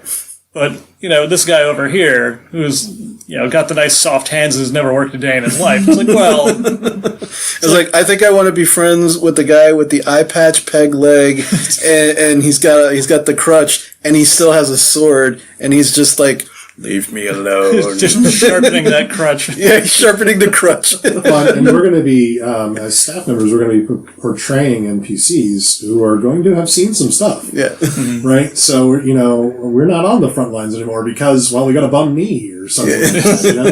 But, this guy over here who's, got the nice soft hands and has never worked a day in his life. It's like, well... It's like, I think I want to be friends with the guy with the eye patch peg leg, and he's got the crutch, and he still has a sword, and he's just like, leave me alone. Just sharpening that crutch. Yeah, he's sharpening the crutch. And we're going to be, as staff members, we're going to be portraying NPCs who are going to have seen some stuff. Yeah. Right? So, we're not on the front lines anymore because, we got a bum knee or something like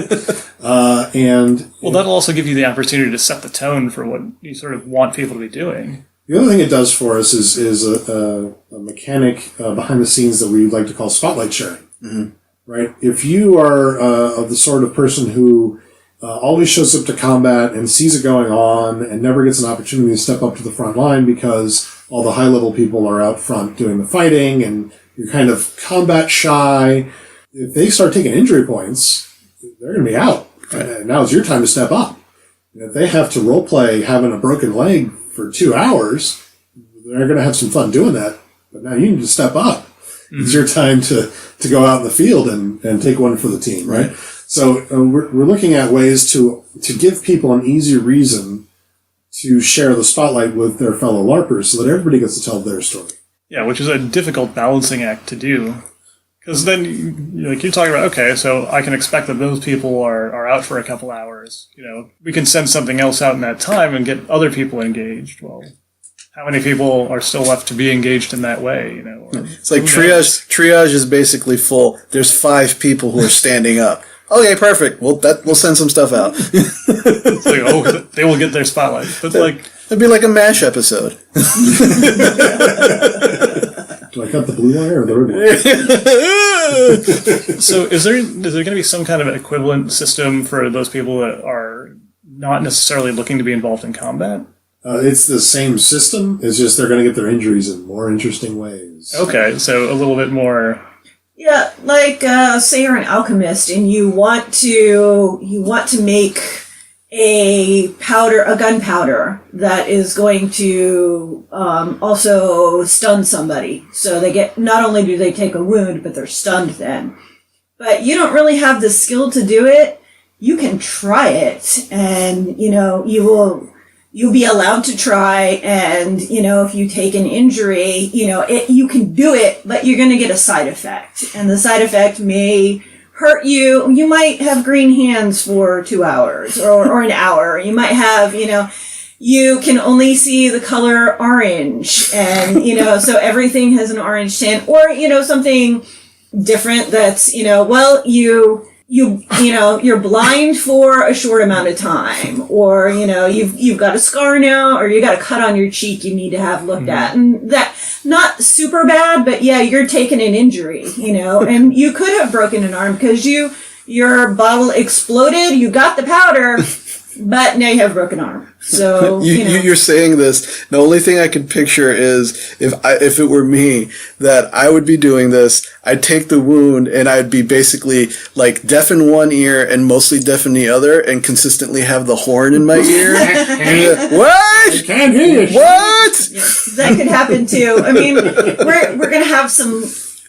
that, Well, that'll also give you the opportunity to set the tone for what you sort of want people to be doing. The other thing it does for us is a mechanic behind the scenes that we like to call spotlight sharing. right? If you are of the sort of person who always shows up to combat and sees it going on and never gets an opportunity to step up to the front line because all the high-level people are out front doing the fighting and you're kind of combat shy, if they start taking injury points, they're going to be out. Right. And now it's your time to step up. And if they have to roleplay having a broken leg for 2 hours, they're going to have some fun doing that. But now you need to step up. Mm-hmm. It's your time to go out in the field and take one for the team, right? So we're looking at ways to give people an easy reason to share the spotlight with their fellow LARPers so that everybody gets to tell their story. Yeah, which is a difficult balancing act to do. Because then, you're talking about, okay, so I can expect that those people are out for a couple hours. We can send something else out in that time and get other people engaged. Well, how many people are still left to be engaged in that way? It's like triage is basically full. There's 5 people who are standing up. Okay, perfect. We'll send some stuff out. It's like, they will get their spotlight. But it'd be like a MASH episode. Do I cut the blue wire or the red wire? So is there going to be some kind of equivalent system for those people that are not necessarily looking to be involved in combat? It's the same system. It's just they're going to get their injuries in more interesting ways. Okay, so a little bit more. Yeah, like say you're an alchemist and you want to make a gunpowder that is going to also stun somebody. So not only do they take a wound, but they're stunned then. But you don't really have the skill to do it. You can try it, and you'll be allowed to try, and if you take an injury, you can do it, but you're going to get a side effect, and the side effect may hurt you. You might have green hands for 2 hours or an hour. You might have, you can only see the color orange, and so everything has an orange tint, or something different that's you're blind for a short amount of time, or you've got a scar now, or you got a cut on your cheek you need to have looked at, and that not super bad, but yeah, you're taking an injury, and you could have broken an arm because your bottle exploded, you got the powder, but now you have a broken arm. So you're saying this. The only thing I could picture is if it were me, that I would be doing this. I'd take the wound and I'd be basically like deaf in one ear and mostly deaf in the other, and consistently have the horn in my ear. What? I can't hear you. What? Yeah, that could happen too. I mean, we're gonna have some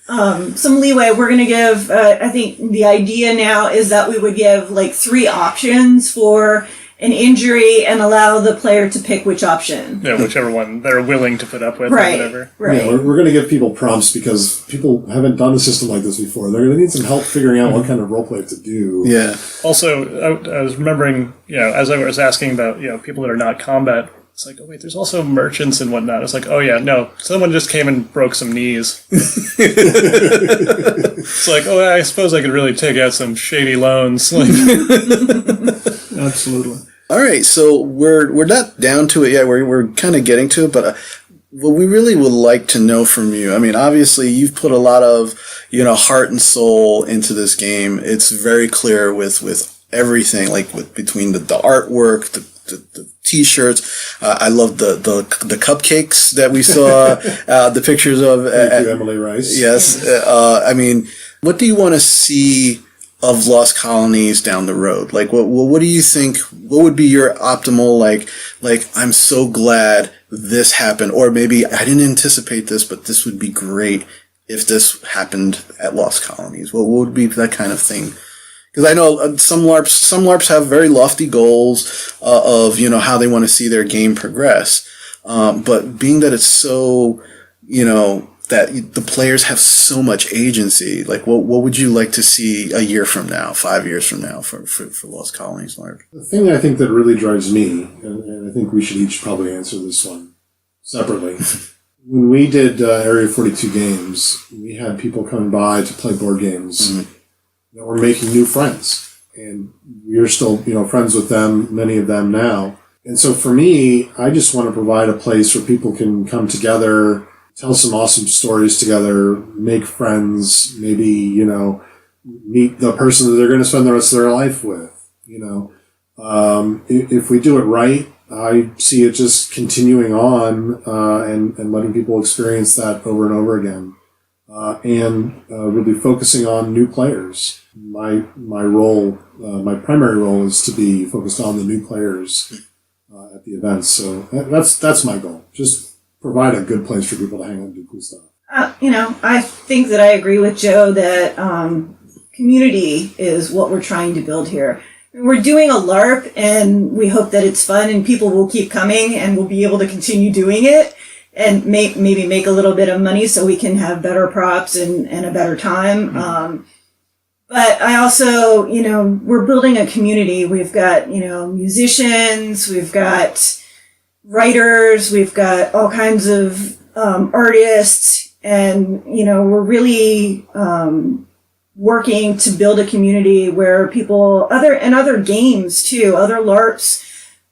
leeway. We're going to give, I think the idea now is that we would give like 3 options for an injury and allow the player to pick which option. Yeah, whichever one they're willing to put up with, right, or whatever. Right. Yeah, we're going to give people prompts because people haven't done a system like this before. They're going to need some help figuring out what kind of roleplay to do. Yeah. Also, I was remembering, as I was asking about, people that are not combat, it's like, oh wait, there's also merchants and whatnot. It's like, oh yeah, no, someone just came and broke some knees. It's like, oh, I suppose I could really take out some shady loans. Absolutely. All right, so we're not down to it yet. We're kind of getting to it, but what we really would like to know from you. I mean, obviously, you've put a lot of heart and soul into this game. It's very clear with everything, like between the artwork, the T-shirts. I love the cupcakes that we saw, the pictures of. Thank you, Emily Rice. Yes. I mean, what do you want to see of Lost Colonies down the road? Like, what do you think? What would be your optimal, like, I'm so glad this happened, or maybe I didn't anticipate this, but this would be great if this happened at Lost Colonies. What would be that kind of thing? Because I know some LARPs have very lofty goals of how they want to see their game progress. But being that it's so, that the players have so much agency, like what would you like to see a year from now, 5 years from now for Lost Colonies LARP? The thing I think that really drives me, and I think we should each probably answer this one separately. When we did Area 42 games, we had people coming by to play board games. Mm-hmm. That we're making new friends, and we're still, friends with them, many of them now. And so for me, I just want to provide a place where people can come together, tell some awesome stories together, make friends, maybe, meet the person that they're going to spend the rest of their life with. If we do it right, I see it just continuing on and letting people experience that over and over again, and really focusing on new players. My role, my primary role, is to be focused on the new players at the events. So that's my goal. Just provide a good place for people to hang out and do cool stuff. I think that I agree with Joe that community is what we're trying to build here. We're doing a LARP, and we hope that it's fun and people will keep coming and we'll be able to continue doing it and maybe make a little bit of money so we can have better props and a better time. Mm-hmm. But I also, we're building a community. We've got, musicians, we've got writers, we've got all kinds of artists, and, we're really working to build a community where people, other games too, other LARPs,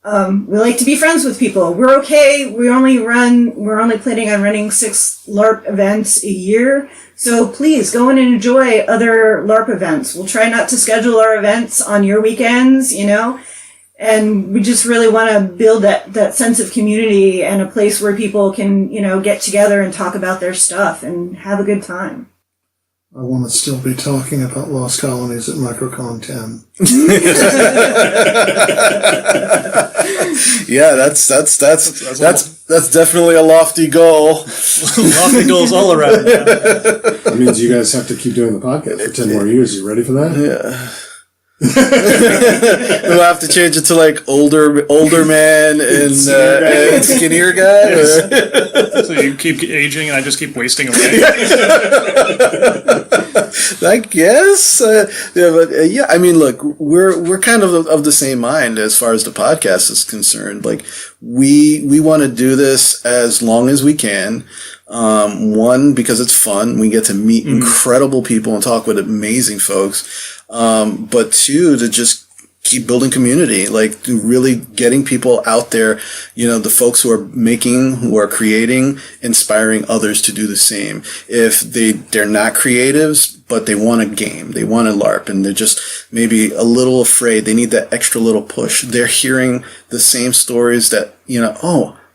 we like to be friends with people. We're okay. We're only planning on running 6 LARP events a year. So please go in and enjoy other LARP events. We'll try not to schedule our events on your weekends, and we just really want to build that sense of community and a place where people can, get together and talk about their stuff and have a good time. I want to still be talking about Lost Colonies at MicroCon 10. Yeah, that's definitely a lofty goal. Lofty goals all around. That means you guys have to keep doing the podcast for 10 more years. You ready for that? Yeah. We'll have to change it to like older man and skinnier guy. So you keep aging and I just keep wasting away. I guess. Yeah. I mean, look, we're kind of the same mind as far as the podcast is concerned. Like we want to do this as long as we can. One, because it's fun. We get to meet incredible people and talk with amazing folks. But 2, to just keep building community, like really getting people out there, the folks who are creating, inspiring others to do the same. If they're not creatives, but they want a game, they want a LARP, and they're just maybe a little afraid, they need that extra little push. They're hearing the same stories that,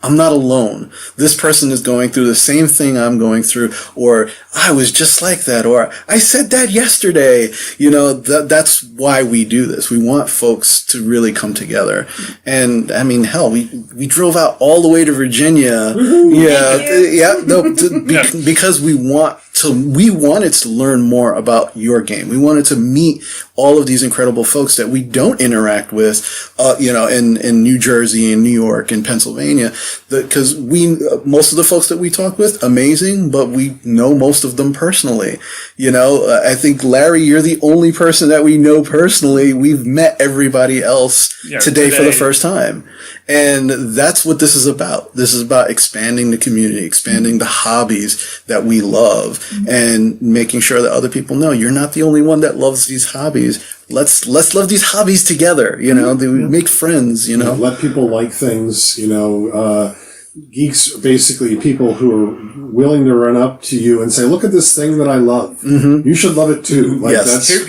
I'm not alone. This person is going through the same thing I'm going through, or I was just like that, or I said that yesterday. That's why we do this. We want folks to really come together. And I mean, hell, we drove out all the way to Virginia. Because we wanted to learn more about your game. We wanted to meet all of these incredible folks that we don't interact with, in New Jersey and New York and Pennsylvania. Because most of the folks that we talk with, amazing, but we know most of them personally. I think, Larry, you're the only person that we know personally. We've met everybody else today for the first time. And that's what this is about. This is about expanding the community, expanding the hobbies that we love, and making sure that other people know you're not the only one that loves these hobbies. Let's love these hobbies together. Make friends. Let people like things. Geeks are basically people who are willing to run up to you and say, "Look at this thing that I love. Mm-hmm. You should love it too."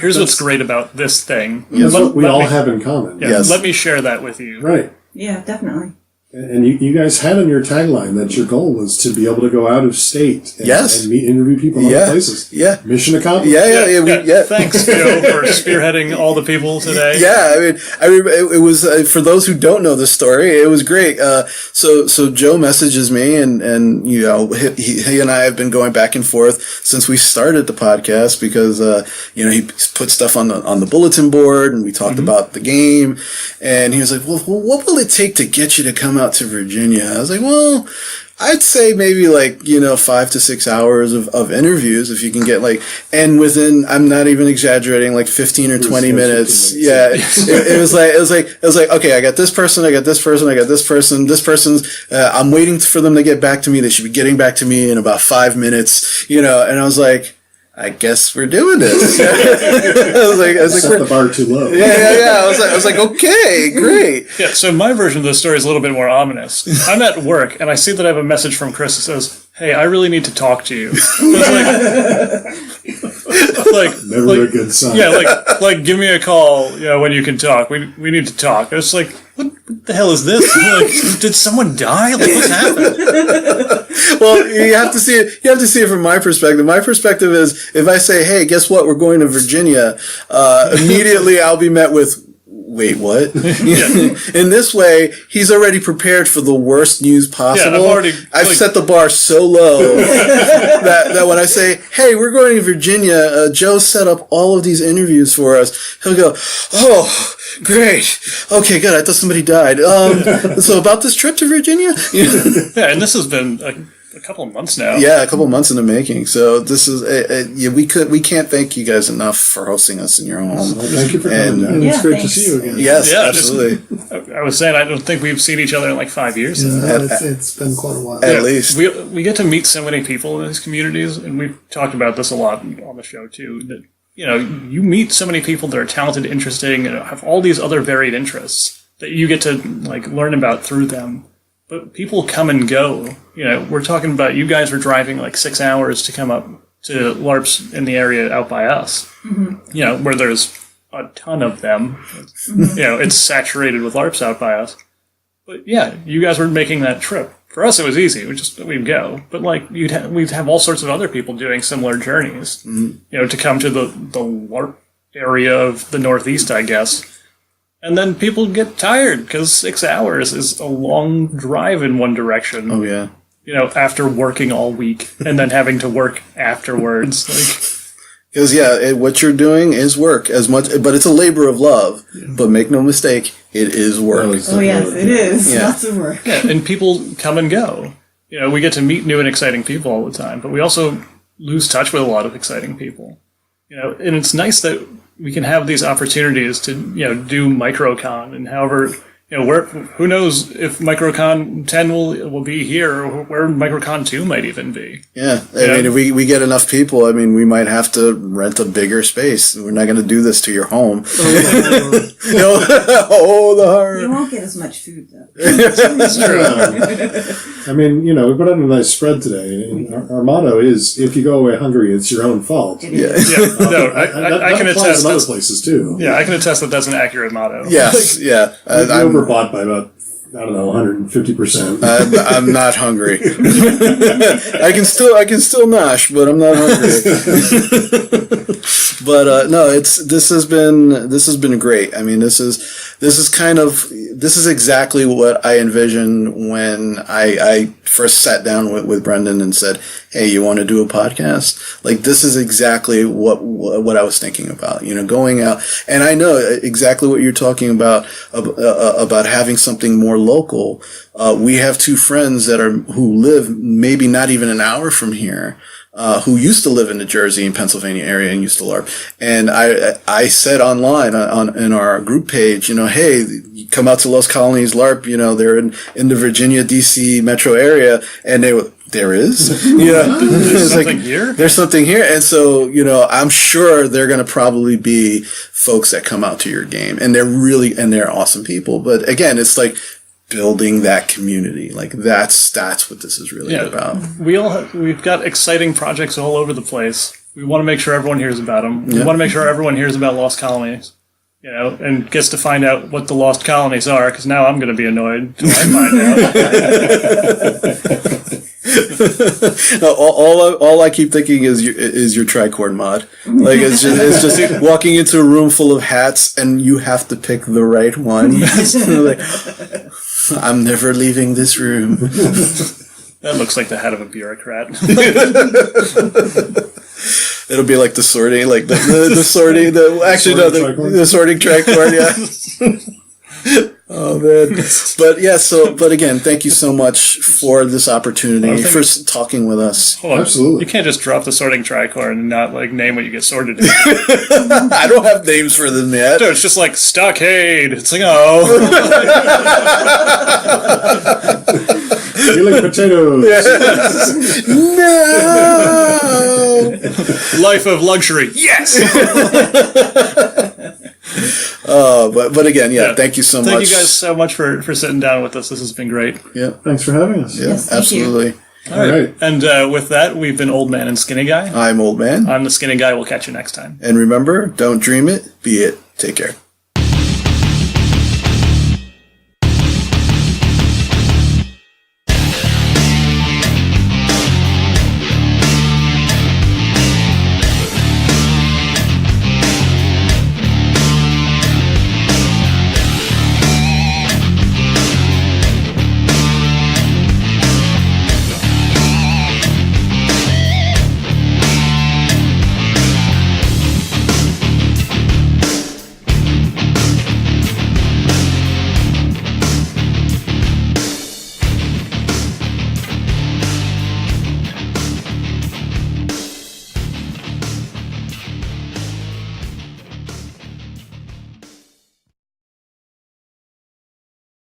Here's what's great about this thing. That's what we all have in common. Yeah, yes. Let me share that with you. Right. Yeah, definitely. And you guys had on your tagline that your goal was to be able to go out of state and interview people in other places. Yeah. Mission accomplished. Yeah. Thanks, Joe, for spearheading all the people today. Yeah, I mean, it was, for those who don't know the story, it was great. So Joe messages me and he and I have been going back and forth since we started the podcast because, he put stuff on the bulletin board and we talked about the game, and he was like, well, what will it take to get you to come out to Virginia? I was like, well, I'd say maybe 5 to 6 hours of interviews if you can get and within, I'm not even exaggerating, 15 or 20 minutes. Yeah. It was like, okay, I got this person, this person's, I'm waiting for them to get back to me. They should be getting back to me in about 5 minutes, and I was like, I guess we're doing this. I was like, set the bar too low. Yeah. I was like, okay, great. Yeah. So my version of the story is a little bit more ominous. I'm at work and I see that I have a message from Chris that says, "Hey, I really need to talk to you." Never a good sign. Yeah, like give me a call, when you can talk. We need to talk. It's like, what the hell is this? Like, did someone die? Like, what happened? Well, you have to see it. You have to see it from my perspective. My perspective is, if I say, "Hey, guess what? We're going to Virginia," immediately I'll be met with, "Wait, what?" In this way, he's already prepared for the worst news possible. I've set the bar so low that when I say, "Hey, we're going to Virginia," Joe set up all of these interviews for us. He'll go, "Oh, great. Okay, good. I thought somebody died. So about this trip to Virginia?" Yeah, and this has been a couple of months now. Yeah, a couple of months in the making. So this is we can't thank you guys enough for hosting us in your home. Well, thank you for coming down. It's great thanks. to see you again. Yes, Yeah, absolutely. I was saying, I don't think we've seen each other in like 5 years. It's been quite a while. At least. We get to meet so many people in these communities, and we've talked about this a lot on the show too. That you meet so many people that are talented, interesting, and have all these other varied interests that you get to like learn about through them. But people come and go. We're talking about you guys were driving like 6 hours to come up to LARPs in the area out by us. Mm-hmm. Where there's a ton of them. It's saturated with LARPs out by us. But yeah, you guys were making that trip. For us, it was easy. We'd go. But like we'd have all sorts of other people doing similar journeys. Mm-hmm. To come to the LARP area of the Northeast, I guess. And then people get tired because 6 hours is a long drive in one direction. Oh yeah. After working all week and then having to work afterwards. Because what you're doing is work as much, but it's a labor of love. Yeah. But make no mistake, it is work. Oh yes, it is. Yeah. Lots of work. Yeah, and people come and go. We get to meet new and exciting people all the time, but we also lose touch with a lot of exciting people. And it's nice that we can have these opportunities to do microcon, and however who knows if microcon 10 will be here, or where microcon 2 might even be. Yeah, I mean, if we get enough people, I mean, we might have to rent a bigger space. We're not going to do this to your home. Oh, the heart. You won't get as much food though. That's true. I mean, we put out a nice spread today, and our motto is, "If you go away hungry, it's your own fault." Yeah. No, I can attest. That other places too. Yeah, I can attest that that's an accurate motto. Yes, yeah. We overbought by about 150%. I'm not hungry. I can still nosh, but I'm not hungry. But no, this has been great. I mean, this is exactly what I envisioned when I first sat down with Brendan and said, "Hey, you want to do a podcast?" Like, this is exactly what I was thinking about. Going out, and I know exactly what you're talking about having something more local. We have two friends who live maybe not even an hour from here. Who used to live in the Jersey and Pennsylvania area and used to LARP. And I said online in our group page, hey, come out to Lost Colonies LARP, they're in the Virginia, DC metro area. And there is? There's something here? There's something here. And so, I'm sure they're going to probably be folks that come out to your game. And they're awesome people. But again, it's like, building that community, like that's what this is really about. We've got exciting projects all over the place. We want to make sure everyone hears about them. We want to make sure everyone hears about Lost Colonies, and gets to find out what the Lost Colonies are. Because now I'm going to be annoyed until I find out. all I keep thinking is your tricord mod. Like it's just walking into a room full of hats and you have to pick the right one. Like, I'm never leaving this room. That looks like the head of a bureaucrat. It'll be like the sorting, like the sorting. The sorting tricord. Yeah. Oh man, but again, thank you so much for this opportunity, for talking with us. Hold on. Absolutely. You can't just drop the sorting tricord and not name what you get sorted in. I don't have names for them yet. No, it's just like Stockade. It's like, oh. Peeling potatoes. No. Life of luxury. Yes. But again, thank you so much. Thank you guys so much for sitting down with us. This has been great. Yeah. Thanks for having us. Yeah, Yes, thank absolutely. you. All right. And with that, we've been Old Man and Skinny Guy. I'm Old Man. I'm the Skinny Guy. We'll catch you next time. And remember, don't dream it, be it. Take care.